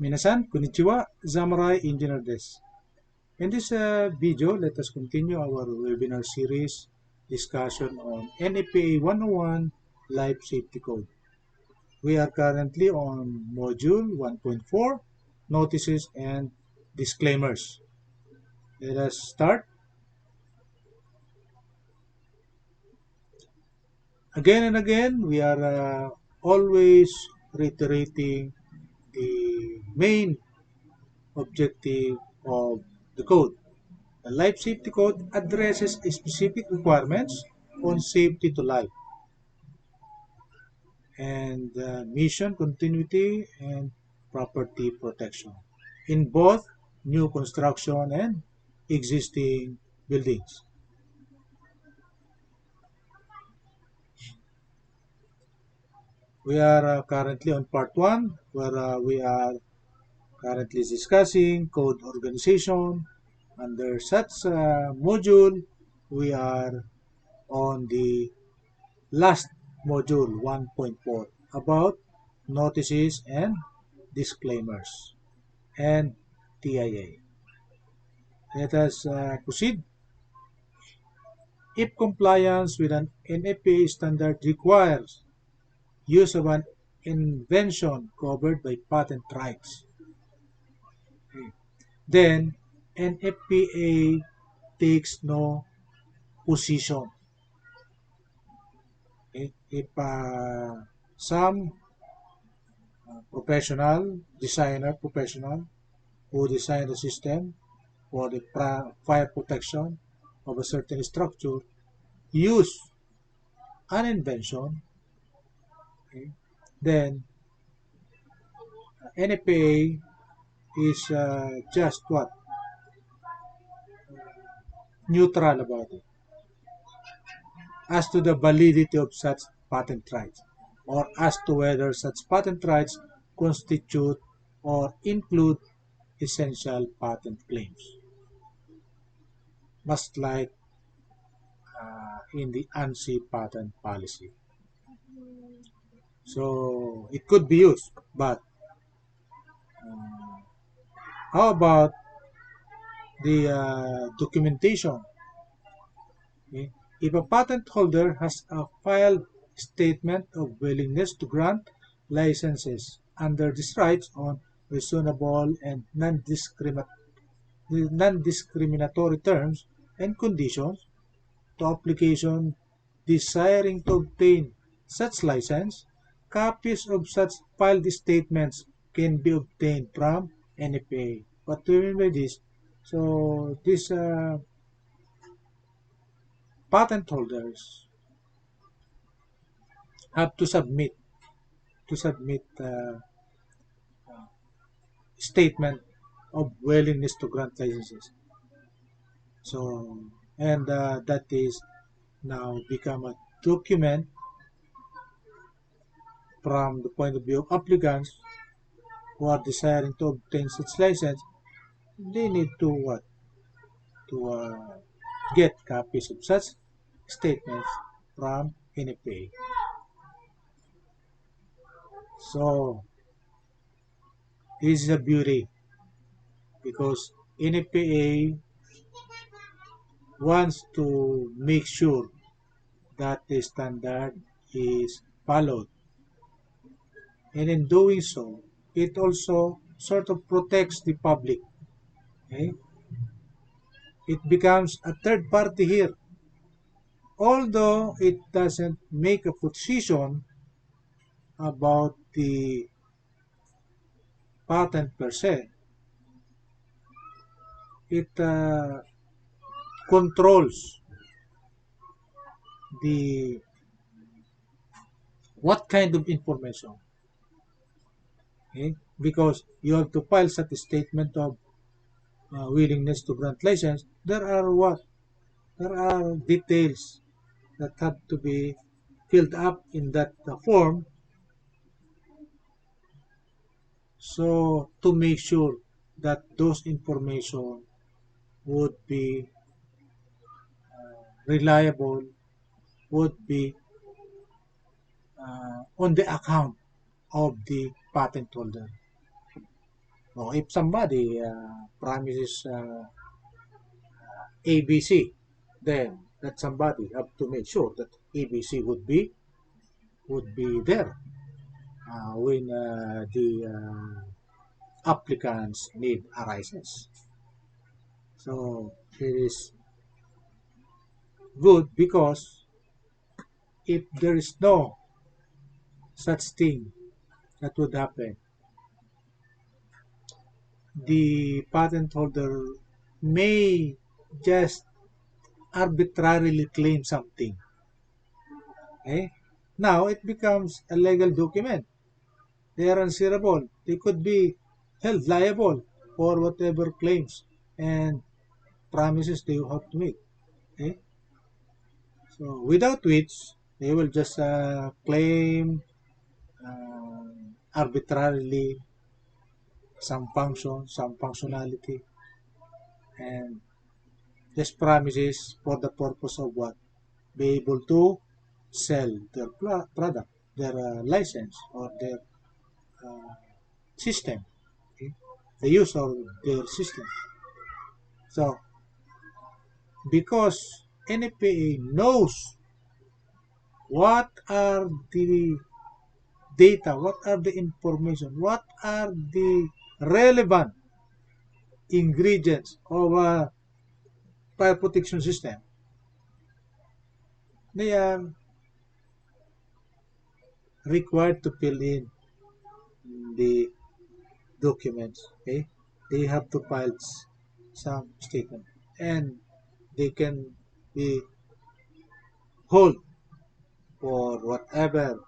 Minasan, konnichiwa, Zamurai Engineer desu. In this video, let us continue our webinar series discussion on NFPA 101 Life Safety Code. We are currently on Module 1.4, Notices and Disclaimers. Let us start. Again and again, we are always reiterating the main objective of the code. The Life Safety Code addresses specific requirements on safety to life and mission continuity and property protection in both new construction and existing buildings. We are currently on part 1, where we are currently discussing code organization. Under such module, we are on the last module 1.4 about notices and disclaimers and TIA. Let us proceed. If compliance with an NFPA standard requires use of an invention covered by patent rights, then NFPA takes no position. If some designer professional who designed the system for the fire protection of a certain structure use an invention, then NFPA is just what? Neutral about it as to the validity of such patent rights, or as to whether such patent rights constitute or include essential patent claims, much like in the ANSI patent policy. So it could be used, but how about the documentation? Okay. If a patent holder has a filed statement of willingness to grant licenses under these rights on reasonable and non-discriminatory terms and conditions to application desiring to obtain such license, copies of such filed statements can be obtained from NFPA. What do you mean by this? So these patent holders have to submit statement of willingness to grant licenses. So, and that is now become a document from the point of view of applicants who are desiring to obtain such license. They need to what? To get copies of such statements from NFPA. So this is a beauty, because NFPA wants to make sure that the standard is followed, and in doing so, it also sort of protects the public. Okay? It becomes a third party here. Although it doesn't make a position about the patent per se, it controls the what kind of information. Okay? Because you have to file such a statement of willingness to grant license. There are what? There are details that have to be filled up in that form, so to make sure that those information would be reliable, would be on the account of the patent holder. Or if somebody promises ABC, then that somebody have to make sure that ABC would be there when the applicant's need arises. So it is good because if there is no such thing that would happen, the patent holder may just arbitrarily claim something. Okay? Now it becomes a legal document. They are answerable. They could be held liable for whatever claims and promises they have to make. Okay? So without which they will just claim arbitrarily some function, some functionality, and just promises for the purpose of what? Be able to sell their product, their license, or their uh, system, okay? The use of their system. So, because NFPA knows what are the data, what are the information, what are the relevant ingredients of a fire protection system, they are required to fill in the documents. Okay, they have to file some statement, and they can be hold for whatever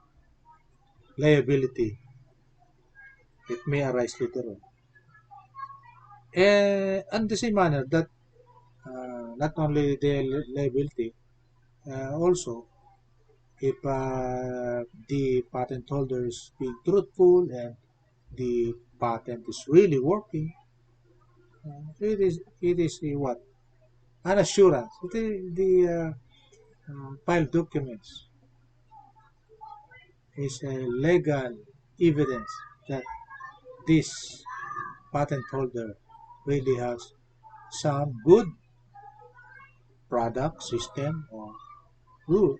liability it may arise later on. And the same manner that not only the liability, also if the patent holder is being truthful and the patent is really working, it is a what? An assurance. The file documents is a legal evidence that this patent holder really has some good product, system, or rule,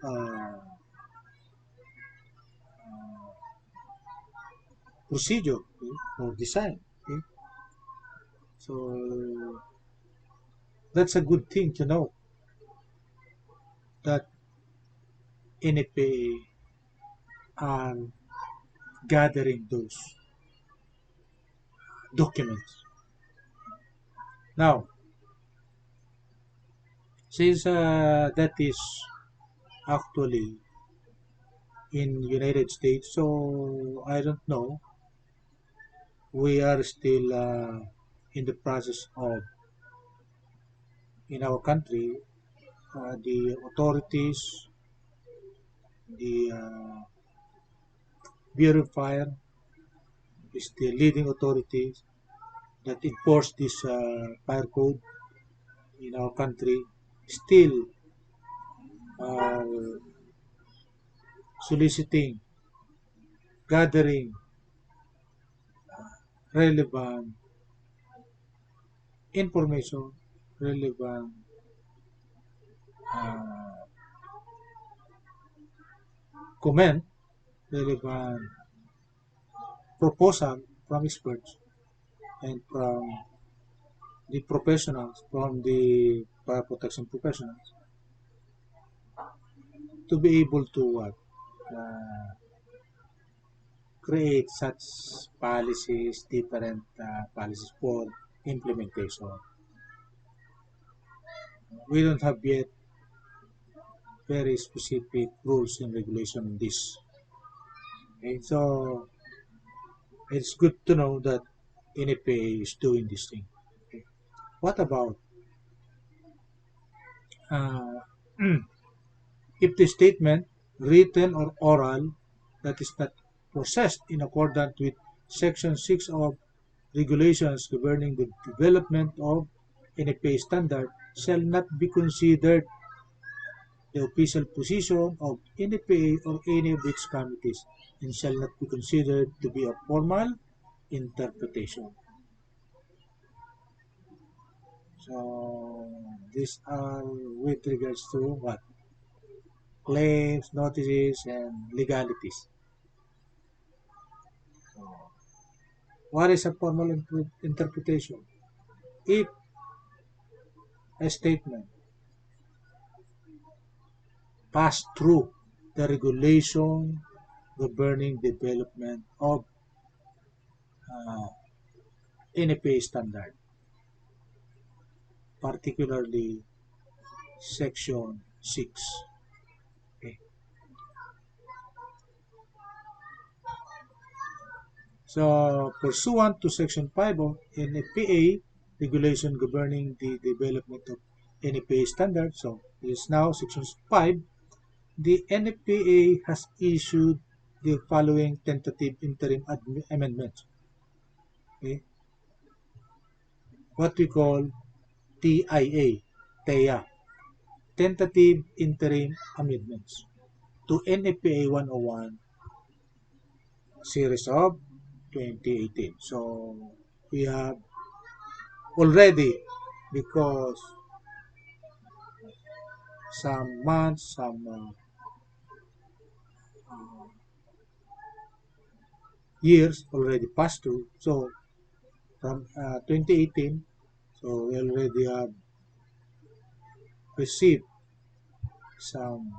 procedure, okay, or design. Okay? So that's a good thing to know that NFPA are gathering those documents. Now, since that is actually in United States, so I don't know. We are still in the process of, in our country, the authorities, the Bureau of Fire is the leading authorities that enforce this fire code in our country, still are soliciting, gathering relevant information, relevant uh, comment, relevant proposal from experts and from the professionals, from the fire protection professionals, to be able to create such policies, different policies for implementation. We don't have yet very specific rules and regulation on this. Okay, so it's good to know that NFPA is doing this thing. Okay. What about uh, if the statement, written or oral, that is not processed in accordance with Section 6 of regulations governing the development of NFPA standard shall not be considered the official position of NFPA or any of its committees and shall not be considered to be a formal interpretation. So these are with regards to what? Claims, notices, and legalities. So, what is a formal interpretation? If a statement passed through the regulation governing development of uh, NFPA Standard, particularly Section 6. Okay. So, pursuant to Section 5 of NFPA, regulation governing the development of NFPA Standard, so this is now Section 5, the NFPA has issued the following tentative interim amendments. Okay? What we call TIA, Tentative Interim Amendments to NFPA 101 series of 2018. So we have already, because some months, some years already passed through. So from 2018, so we already have received some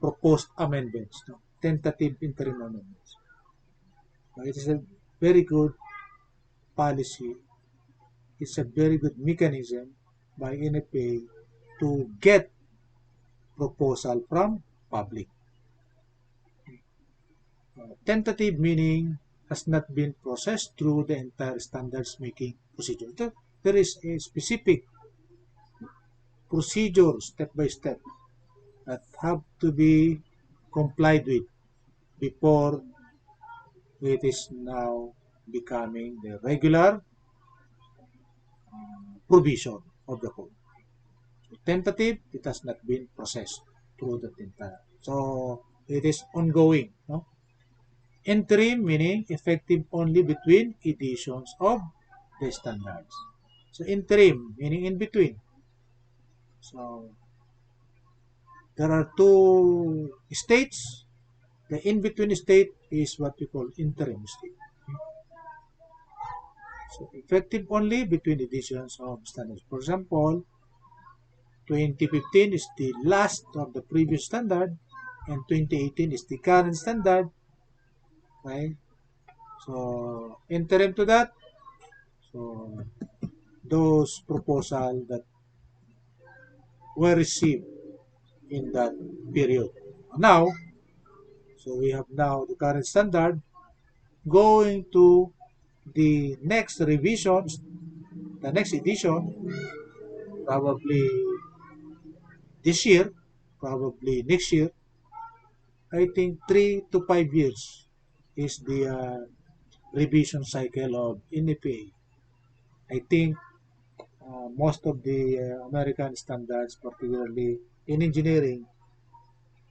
proposed amendments, no? Tentative interim amendments. It is a very good policy. It's a very good mechanism by NFPA to get proposal from public. Tentative meaning has not been processed through the entire standards making procedure. There is a specific procedure step by step that have to be complied with before it is now becoming the regular provision of the code. So, tentative, it has not been processed through the entire. So it is ongoing. No? Interim meaning effective only between editions of the standards. So interim meaning in between. So there are two states. The in-between state is what we call interim state. So effective only between editions of standards. For example, 2015 is the last of the previous standard and 2018 is the current standard. Okay? So interim to that, so those proposals that were received in that period. Now, so we have now the current standard going to the next revisions, the next edition, probably this year, probably next year. I think 3 to 5 years is the revision cycle of NFPA. I think most of the American standards, particularly in engineering,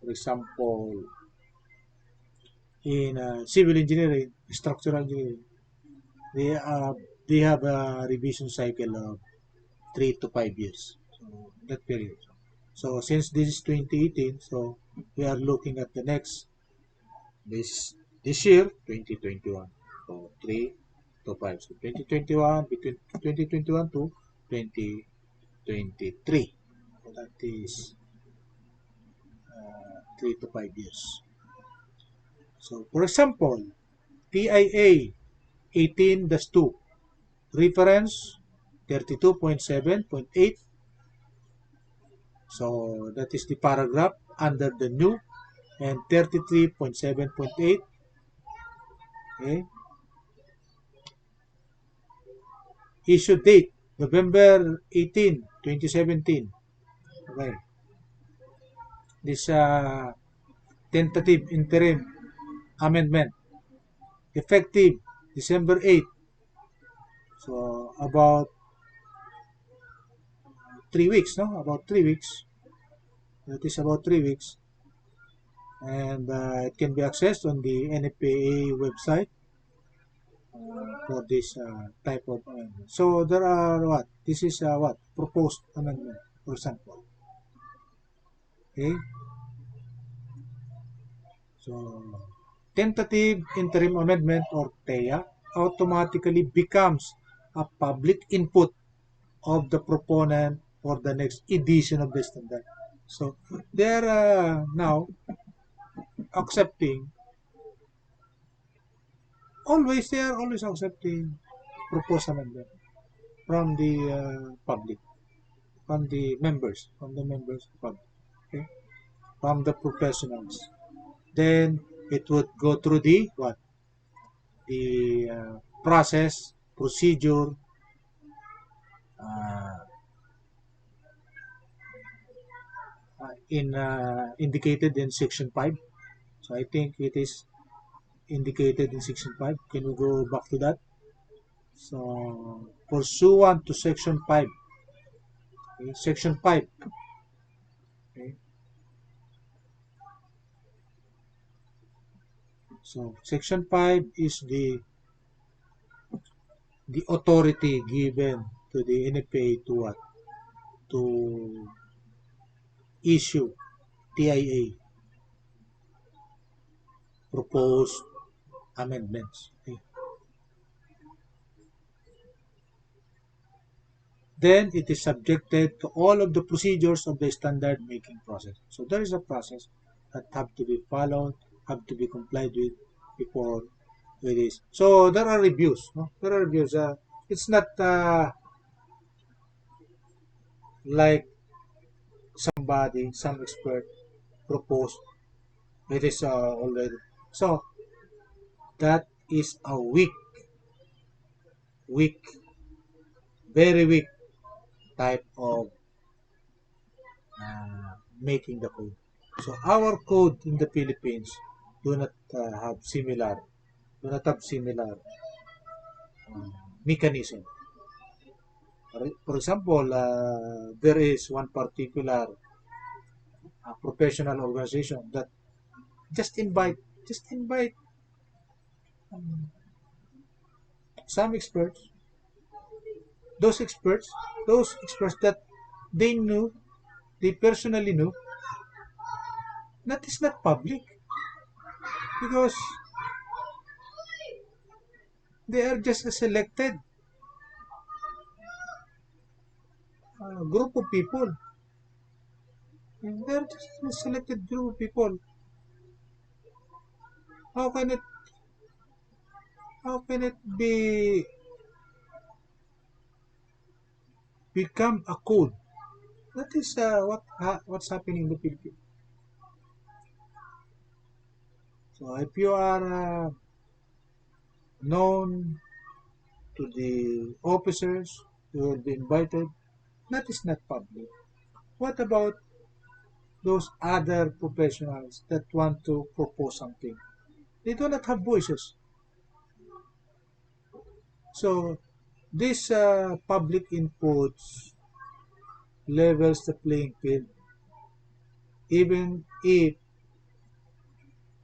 for example, in civil engineering, structural engineering, they uh, they have a revision cycle of 3 to 5 years. So that period. So since this is 2018, so we are looking at the next this year 2021. So 3 to 5. So 2021 between 2021 to 2023. So that is 3 to 5 years. So for example, TIA 18-2 reference 32.7.8. So that is the paragraph under the new, and 33.7.8. Okay. Issue date November 18, 2017. Okay. This tentative interim amendment effective December 8. So about 3 weeks, no? About 3 weeks. That is about 3 weeks. And it can be accessed on the NFPA website. for this type of amendment. So there are what? This is what? Proposed amendment, for example. Okay? So, tentative interim amendment or TEA automatically becomes a public input of the proponent for the next edition of the standard. So, they're now accepting, they are always accepting proposed amendment from the public, from the members of the public, okay? From the professionals. Then it would go through the what? The process, procedure, uh, indicated in section 5. So I think it is indicated in section 5. Can we go back to that? So pursuant to section 5. Okay, section 5. Okay. So section 5 is the authority given to the NFPA to what? To issue TIA, proposed amendments. Okay. Then it is subjected to all of the procedures of the standard making process. So there is a process that have to be followed, have to be complied with before it is. So there are reviews. No? There are reviews. It's not like some expert proposed. It is already. So that is a weak, very weak type of making the code. So our code in the Philippines do not have similar mechanism. For example, there is one particular professional organization that just invite um, some experts, those experts that they knew, they personally knew, that is not public because they are just a selected group of people. And they are just a selected group of people. How can it how can it become a code? That is what's happening in the Philippines. So if you are known to the officers, you will be invited. That is not public. What about those other professionals that want to propose something? They do not have voices. So this public inputs levels the playing field. Even if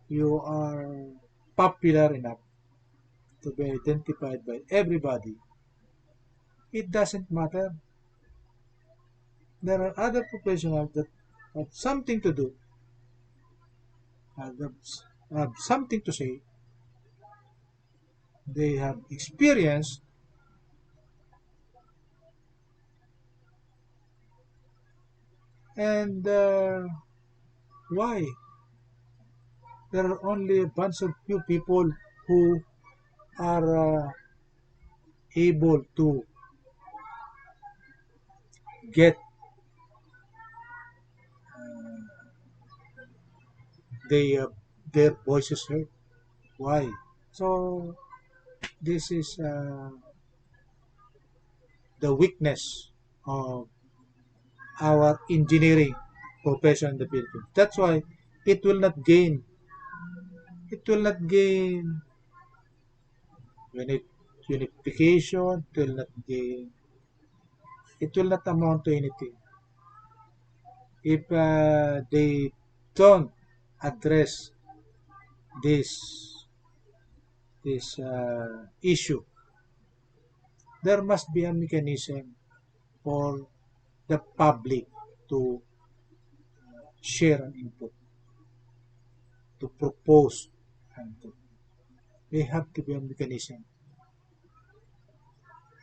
you are popular enough to be identified by everybody, it doesn't matter. There are other professionals that have something to do, have, have something to say, they have experience, and why? There are only a bunch of few people who are able to get they, their voices heard. Why? So this is the weakness of our engineering profession in the Philippines. That's why it will not gain. It will not gain unification. It will not gain. It will not amount to anything if they don't address this this issue, there must be a mechanism for the public to share an input, to propose input. There have to be a mechanism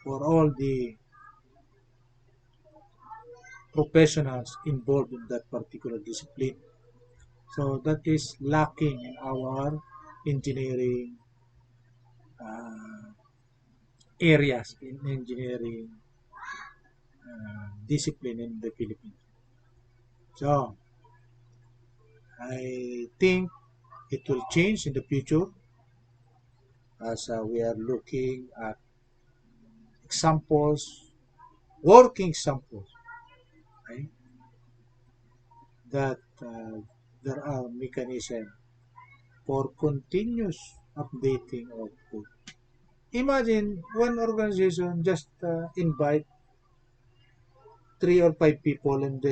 for all the professionals involved in that particular discipline. So that is lacking in our engineering areas, in engineering discipline in the Philippines. So I think it will change in the future as we are looking at examples, working examples, right? That there are mechanisms for continuous updating of code. Imagine one organization just invite 3 or 5 people and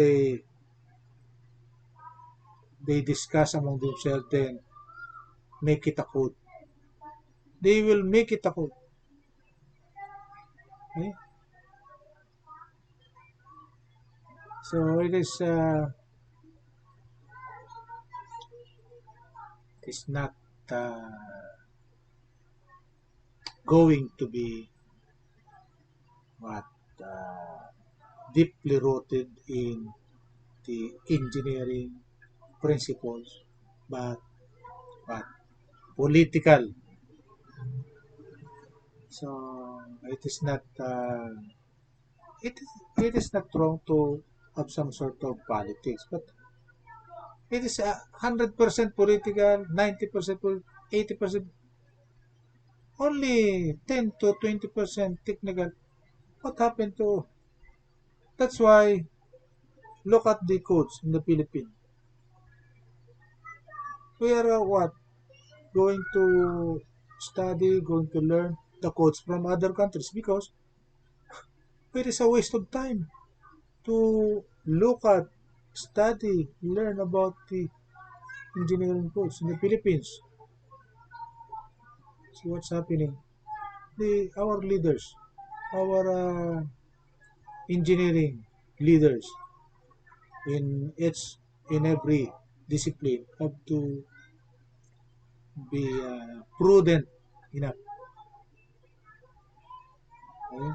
they discuss among themselves, then make it a code. They will make it a code. Okay? So it's not going to be what deeply rooted in the engineering principles, but political. So it is not it is not wrong to have some sort of politics, but it is 100% political, 90% 80%, only 10 to 20% technical. What happened to? That's why look at the codes in the Philippines. We are what going to study, going to learn the codes from other countries because it is a waste of time to look at, study, learn about the engineering codes in the Philippines. See what's happening. Our leaders, our engineering leaders in every discipline have to be prudent enough. Okay?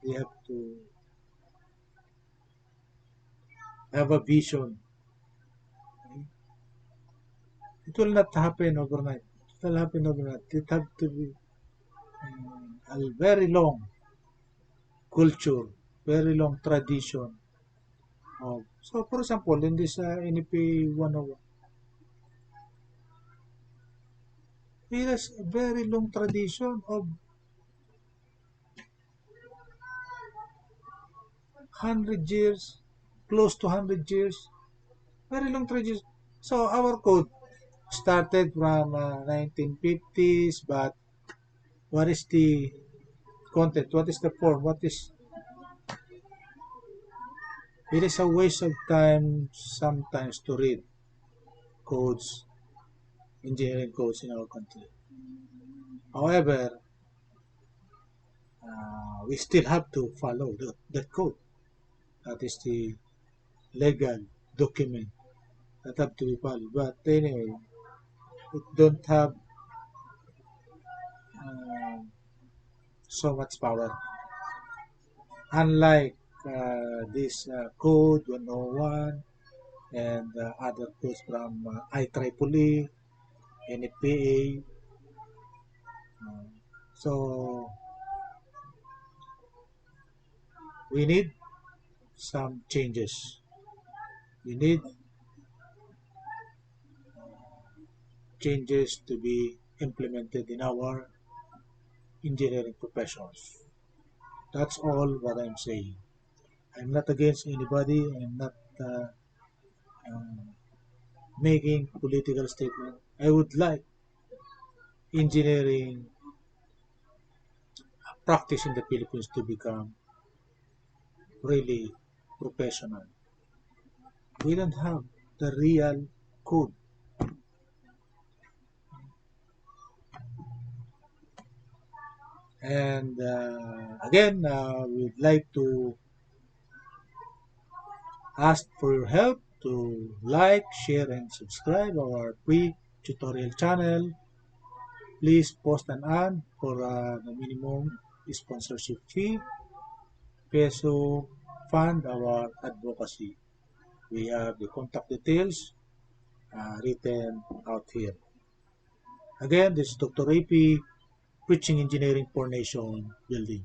They have to have a vision. Okay? It will not happen overnight. It will happen overnight. It have to be a very long culture, very long tradition of. So, for example, in this NFPA 101, it has a very long tradition of 100 years, close to 100 years, very long tradition. So our code started from 1950s, but what is the content? What is the form? What is? It is a waste of time sometimes to read codes, engineering codes in our country. However, we still have to follow that code. That is the legal document that have to be followed. But anyway, it don't have uh, so much power. Unlike this code 101 and other codes from IEEE, NFPA. So we need some changes. We need changes to be implemented in our engineering professions. That's all what I'm saying. I'm not against anybody. I'm not uh, making political statement. I would like engineering practice in the Philippines to become really professional. We don't have the real code. And again, we'd like to ask for your help to like, share, and subscribe our free tutorial channel. Please post an ad for the minimum sponsorship fee to fund our advocacy. We have the contact details written out here. Again, this is Dr. DrEYPEI, preaching engineering for nation building.